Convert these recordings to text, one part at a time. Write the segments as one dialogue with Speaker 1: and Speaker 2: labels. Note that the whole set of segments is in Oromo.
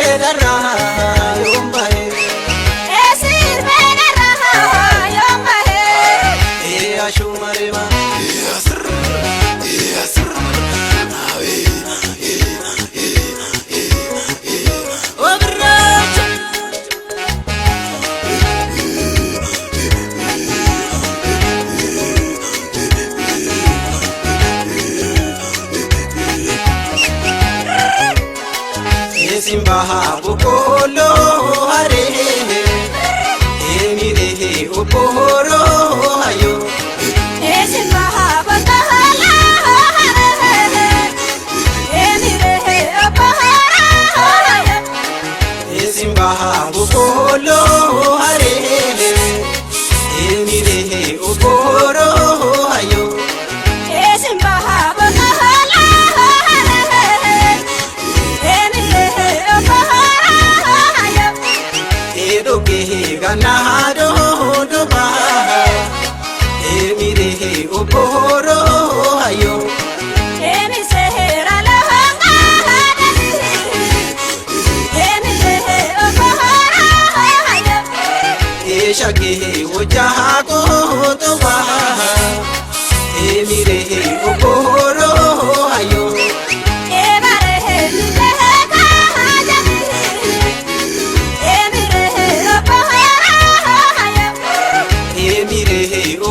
Speaker 1: bedara yombae
Speaker 2: esir bedara yombae
Speaker 1: ashumarema
Speaker 3: yasr yasr nawe
Speaker 1: obrach simbaha bukolo hare emire uporo ayo
Speaker 2: esimbaha bakahala hare emire uporo
Speaker 1: simbaha bukolo hare emire uporo ayo
Speaker 2: esimbaha bakahala
Speaker 1: ganado doba emire oporo ayo
Speaker 2: emi sehera la hanga emi oporo ayo
Speaker 1: eshage ojago doba emire oporo ayo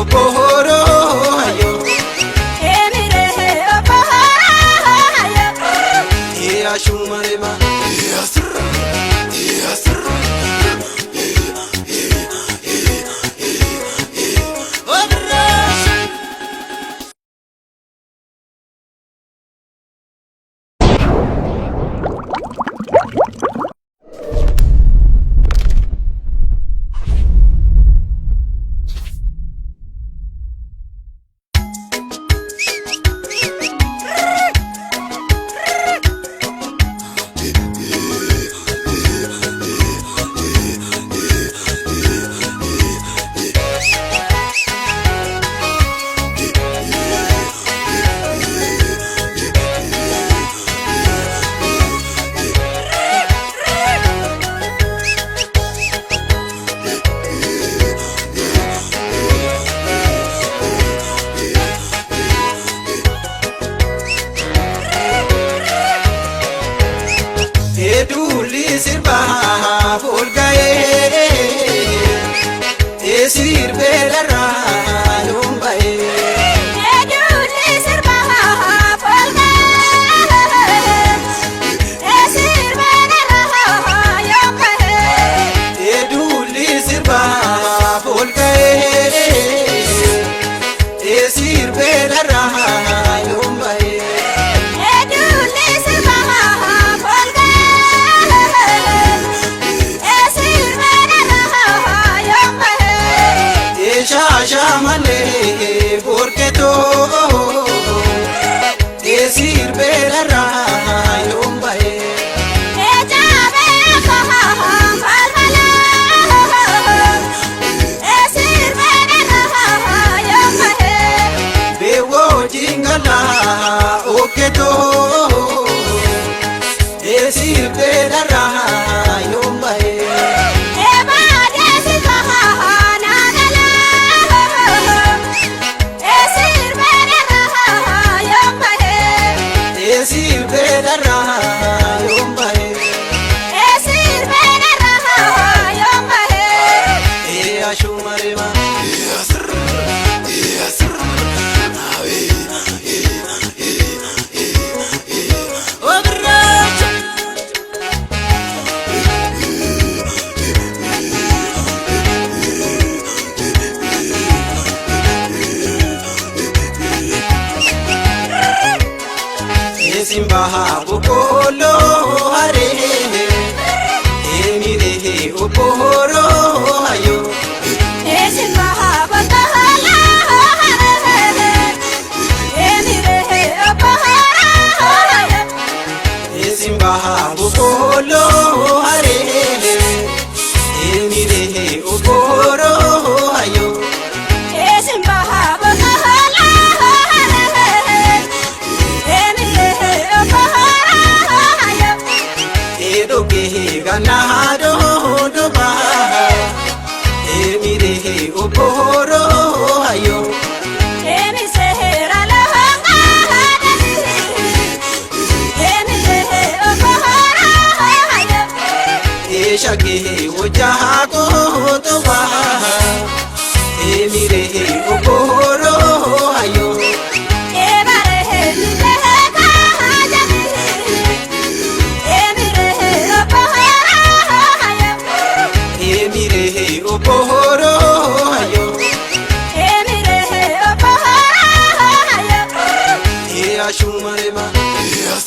Speaker 1: oporo ayo
Speaker 2: emire oporo ayo
Speaker 1: ashumarema
Speaker 3: yasr yasr
Speaker 1: eduli sirba folgae esir bedara yombae
Speaker 2: eduli sirba folga esir bedara yombae
Speaker 1: eduli sirba folgae esir bedara yombae
Speaker 2: eduli sirba folga esir bedara yombae
Speaker 1: shasha male porketo esir bedara yombae
Speaker 2: ejabe falfala esir bedara yombae
Speaker 1: bewo jingala oketo esir bedara yombae esir bedara yombae ashumarema
Speaker 3: yasr yasr nawe
Speaker 1: obrach simbaha bukolo hare emire oporo ayo simbaha bukolo hare emire oporo ayo ganado doba emire oboro hayo
Speaker 2: emi sehera lahanga emi sehe obahara hayo
Speaker 1: eshage ojago doba emire oboro hayo
Speaker 2: ebare emi sehe kahajani emi sehe obahara hayo
Speaker 1: emire oboro hayo
Speaker 2: emi sehe obahara hayo
Speaker 1: e ashumarema
Speaker 3: Yes,